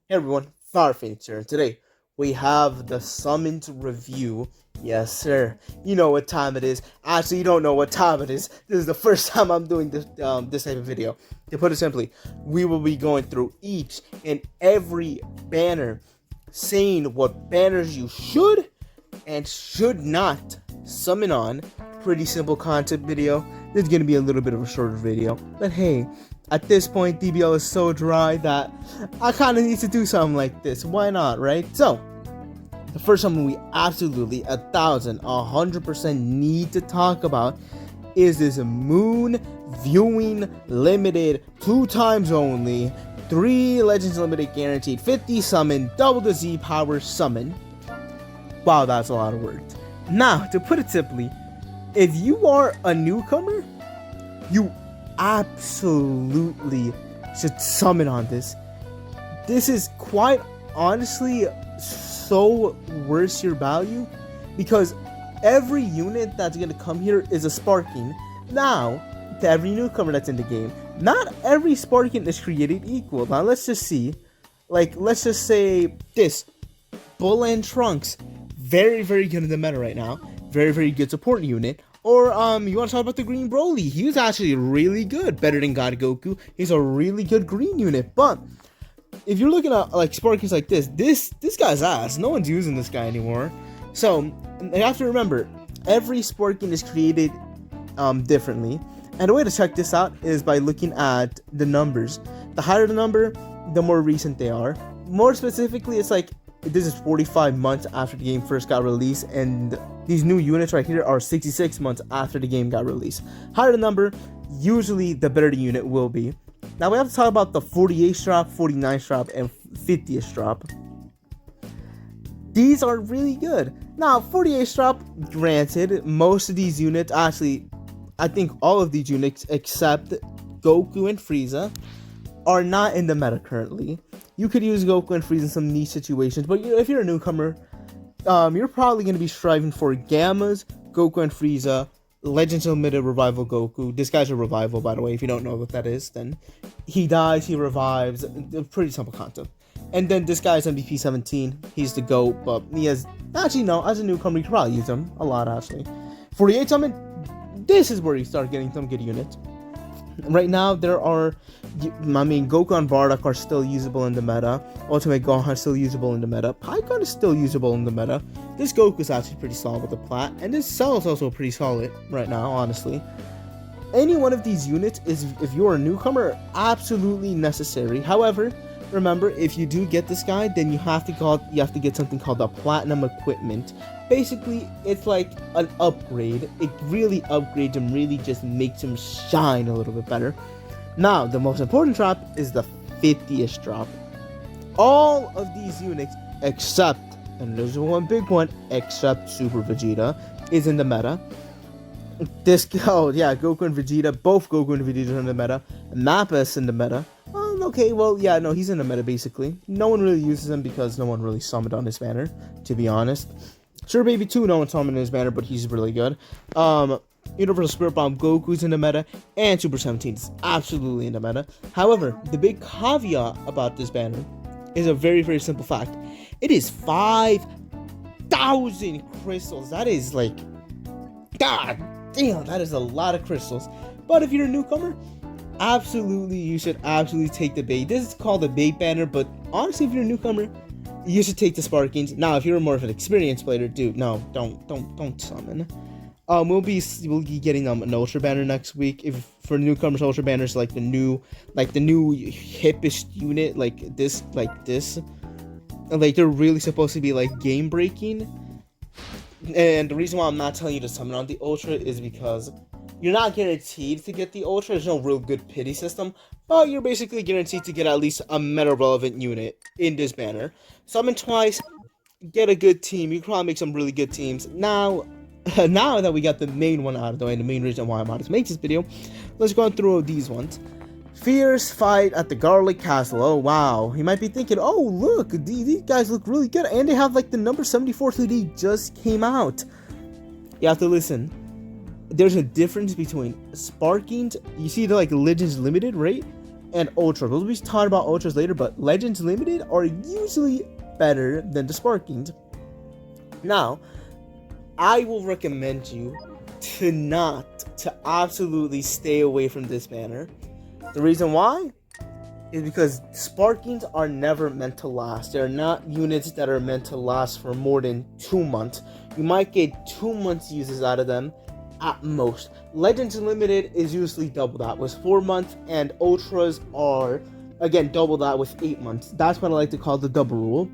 Hey everyone, Farface here. Today we have the summoned review. Yes, sir. You know what time it is. Actually, you don't know what time it is. This is the first time I'm doing this type of video. To put it simply, we will be going through each and every banner, saying what banners you should and should not summon on. Pretty simple content video. This is gonna be a little bit of a shorter video, but hey, at this point, DBL is so dry that I kind of need to do something like this. Why not, right? So, the first one we absolutely 100% need to talk about is this Moon Viewing Limited, 2 times only, 3 Legends Limited guaranteed, 50 summon, double the Z power summon. Wow, that's a lot of words. Now, to put it simply, if you are a newcomer, you absolutely should summon on this. This is quite honestly so worth your value because every unit that's gonna come here is a sparking. Now, to every newcomer that's in the game, not every sparking is created equal. Now let's just see, let's just say this Bull and Trunks, very good in the meta right now, very good support unit. Or, you want to talk about the Green Broly? He was actually really good, better than God Goku. He's a really good green unit. But if you're looking at like Sparkings like this guy's ass. No one's using this guy anymore. So you have to remember, every Sparking is created differently. And the way to check this out is by looking at the numbers. The higher the number, the more recent they are. More specifically, it's like this is 45 months after the game first got released, and these new units right here are 66 months after the game got released. Higher the number, usually the better the unit will be. Now we have to talk about the 48th drop, 49th drop, and 50th drop. These are really good. Now 48th drop, granted, most of these units, actually I think all of these units except Goku and Frieza, are not in the meta currently. You could use Goku and Frieza in some niche situations, but if you're a newcomer, you're probably going to be striving for Gammas, Goku and Frieza, Legends Limited Revival Goku. This guy's a revival, by the way. If you don't know what that is, then he dies, he revives. Pretty simple concept. And then this guy's MVP 17. He's the GOAT, but he has... Actually, no. As a newcomer, you could probably use him a lot, actually. 48 summon, this is where you start getting some good units. Right now, there are... Goku and Bardock are still usable in the meta. Ultimate Gohan is still usable in the meta. Pikkon is still usable in the meta. This Goku is actually pretty solid with the plat. And this Cell is also pretty solid right now, honestly. Any one of these units is, if you're a newcomer, absolutely necessary. However, remember, if you do get this guy, then you have to get something called the Platinum Equipment. Basically, it's like an upgrade. It really upgrades him, really just makes him shine a little bit better. Now, the most important drop is the 50th drop. All of these units, except, and there's one big one, except Super Vegeta, is in the meta. Goku and Vegeta, both Goku and Vegeta are in the meta. Nappa is in the meta. Okay, well, yeah, no, he's in the meta, basically. No one really uses him because no one really summoned on his banner, to be honest. Sure Baby 2, no one summoned his banner, but he's really good. Universal Spirit Bomb Goku's in the meta, and Super 17 is absolutely in the meta. However, the big caveat about this banner is a very simple fact. It is 5,000 crystals. That is like, god damn, that is a lot of crystals. But if you're a newcomer, absolutely, you should absolutely take the bait. This is called the bait banner, but honestly, if you're a newcomer, you should take the Sparkings. Now, if you're more of an experienced player, dude, no, don't summon. We'll be getting an Ultra banner next week. If for newcomers, Ultra banners like the new hippish unit, like this, and like they're really supposed to be like game breaking. And the reason why I'm not telling you to summon on the Ultra is because you're not guaranteed to get the Ultra. There's no real good pity system, but you're basically guaranteed to get at least a meta relevant unit in this banner. Summon twice, get a good team. You can probably make some really good teams. Now that we got the main one out of the way, and the main reason why I'm about to make this video, let's go through these ones. Fierce fight at the Garlic Castle. Oh wow, you might be thinking, oh look, these guys look really good, and they have like the number 74 2D just came out. You have to listen. There's a difference between Sparkings. You see the like Legends Limited, right? and Ultra. We'll be talking about Ultras later, but Legends Limited are usually better than the Sparkings. Now, I will recommend you to absolutely stay away from this banner. The reason why is because Sparkings are never meant to last. They're not units that are meant to last for more than 2 months. You might get 2 months uses out of them at most. Legends Limited is usually double that with 4 months, and Ultras are, again, double that with 8 months. That's what I like to call the double rule.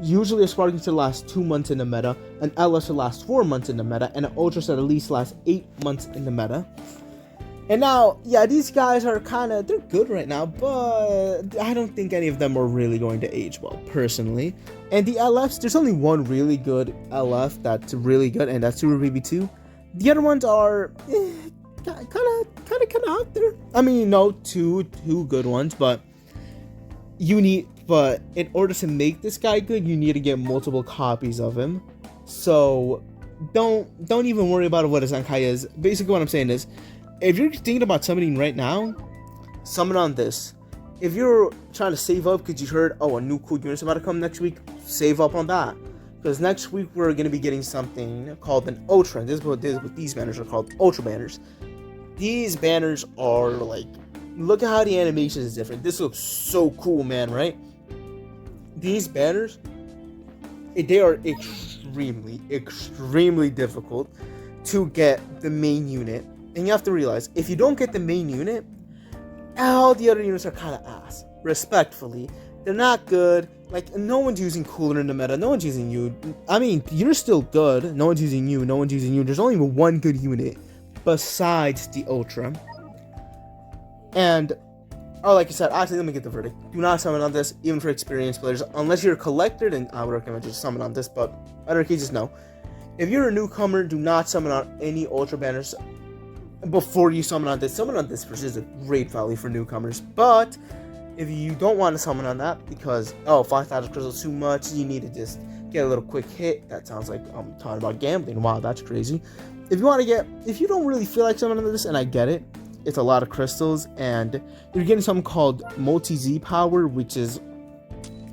Usually a Sparking should last 2 months in the meta, an LS should last 4 months in the meta, and an Ultra should at least last 8 months in the meta. And now, yeah, these guys are they're good right now, but I don't think any of them are really going to age well, personally. And the LFs, there's only one really good LF that's really good, and that's Super BB2. The other ones are kind of out there. I mean, no, two good ones, but in order to make this guy good, you need to get multiple copies of him. So don't even worry about what a Zenkai is. Basically, what I'm saying is, if you're thinking about summoning right now, summon on this. If you're trying to save up because you heard, a new cool unit's about to come next week, save up on that. Because next week we're going to be getting something called an Ultra. This is what these banners are called, Ultra banners. These banners are like, look at how the animation is different. This looks so cool, man, right? These banners, they are extremely difficult to get the main unit. And you have to realize, if you don't get the main unit, all the other units are kind of ass. Respectfully, they're not good. Like, no one's using Cooler in the meta. No one's using you. I mean, you're still good. No one's using you. No one's using you. There's only one good unit besides the Ultra. And, like I said, actually, let me get the verdict. Do not summon on this, even for experienced players. Unless you're a collector, then I would recommend you summon on this. But other cases, no. If you're a newcomer, do not summon on any Ultra banners before you summon on this. Summon on this versus a great value for newcomers. But if you don't want to summon on that because 5,000 crystals is too much, you need to just get a little quick hit. That sounds like I'm talking about gambling. Wow, that's crazy. If you don't really feel like summoning on this, and I get it, it's a lot of crystals, and you're getting something called multi-Z power, which is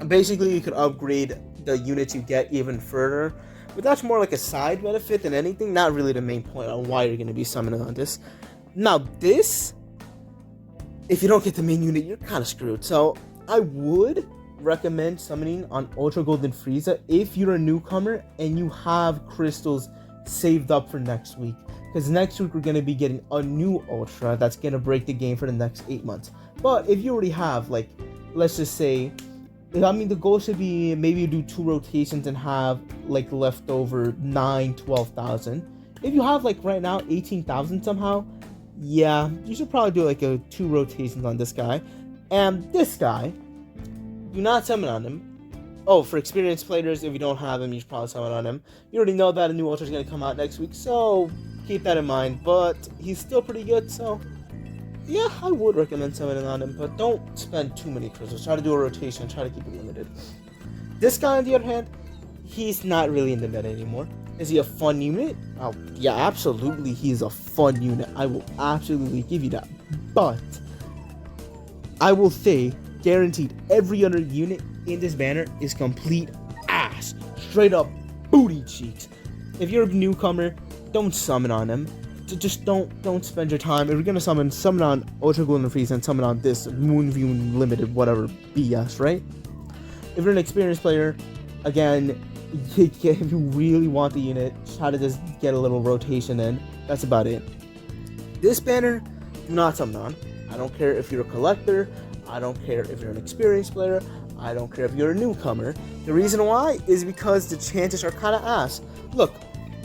basically you could upgrade the units you get even further. But that's more like a side benefit than anything, not really the main point on why you're going to be summoning on this. Now this, if you don't get the main unit, you're kind of screwed. So I would recommend summoning on Ultra Golden Frieza if you're a newcomer and you have crystals saved up for next week. Because next week we're going to be getting a new Ultra that's going to break the game for the next 8 months. But if you already have, like, let's just say, the goal should be maybe you do 2 rotations and have like leftover 12,000. If you have like right now 18,000 somehow, yeah, you should probably do like 2 rotations on this guy. And this guy, do not summon on him. For experienced players, if you don't have him, you should probably summon on him. You already know that a new Ultra is going to come out next week, so keep that in mind. But he's still pretty good, so yeah, I would recommend summoning on him, but don't spend too many crystals. Try to do a rotation, try to keep it limited. This guy, on the other hand, he's not really in the meta anymore. Is he a fun unit? Oh, yeah, absolutely, he's a fun unit. I will absolutely give you that. But I will say, guaranteed, every other unit in this banner is complete ass. Straight up booty cheeks. If you're a newcomer, don't summon on him. Just don't spend your time. If you're gonna summon on Ultra Golden Frieza and summon on this Moonview Limited whatever BS, right? If you're an experienced player, again, if you really want the unit, try to just get a little rotation in. That's about it. This banner, do not summon on. I don't care if you're a collector. I don't care if you're an experienced player. I don't care if you're a newcomer. The reason why is because the chances are kind of ass. Look,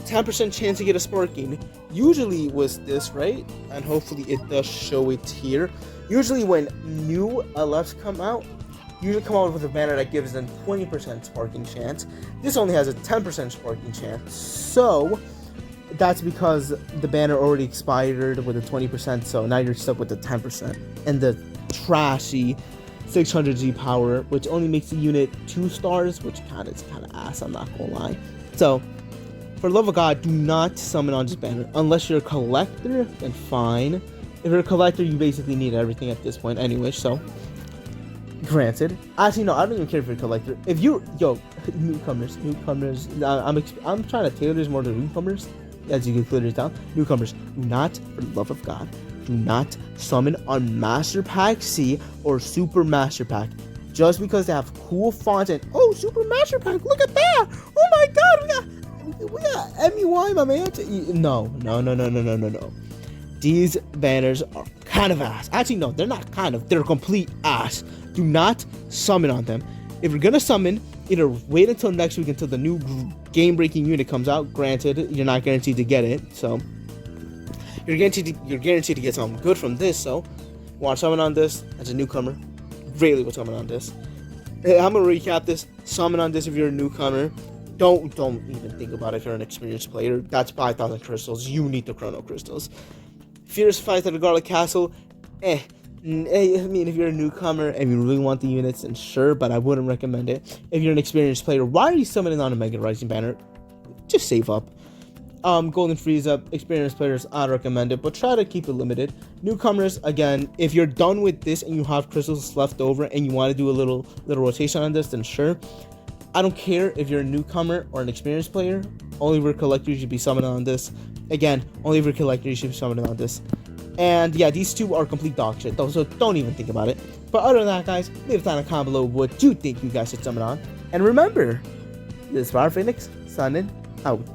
10% chance to get a Sparking. Usually was this, right? And hopefully it does show it here. Usually when new LFs come out, usually come out with a banner that gives them 20% Sparking chance. This only has a 10% Sparking chance. So that's because the banner already expired with a 20%, so now you're stuck with the 10%. And the trashy 600G power, which only makes the unit 2 stars, which is kind of ass, I'm not gonna lie. So, for the love of God, do not summon on this banner. Unless you're a collector, then fine. If you're a collector, you basically need everything at this point anyway, so. Granted. Actually, no, I don't even care if you're a collector. If you, newcomers, I'm trying to tailor this more to newcomers, as you can clearly tell. Newcomers, do not, for the love of God, do not summon on Master Pack C or Super Master Pack. Just because they have cool fonts and, oh, Super Master Pack, look at that! Oh my God, we got MUI, my man. No. These banners are kind of ass. Actually, no, they're not kind of. They're complete ass. Do not summon on them. If you're gonna summon, either wait until next week until the new game-breaking unit comes out. Granted, you're not guaranteed to get it, so you're guaranteed to get something good from this. So, want to summon on this as a newcomer? Really, will summon on this. I'm gonna recap this. Summon on this if you're a newcomer. Don't even think about it if you're an experienced player. That's 5,000 crystals. You need the chrono crystals. Fierce fight at the Garlic Castle. I mean, if you're a newcomer and you really want the units, then sure, but I wouldn't recommend it. If you're an experienced player, why are you summoning on a Mega Rising banner? Just save up. Golden Frieza, experienced players, I'd recommend it, but try to keep it limited. Newcomers, again, if you're done with this and you have crystals left over and you want to do a little rotation on this, then sure. I don't care if you're a newcomer or an experienced player. Only for collectors, you should be summoning on this. Again, only for collectors, you should be summoning on this. And yeah, these two are complete dog shit, though, so don't even think about it. But other than that, guys, leave a comment down below what you think you guys should summon on. And remember, this is Fire Phoenix, signing out.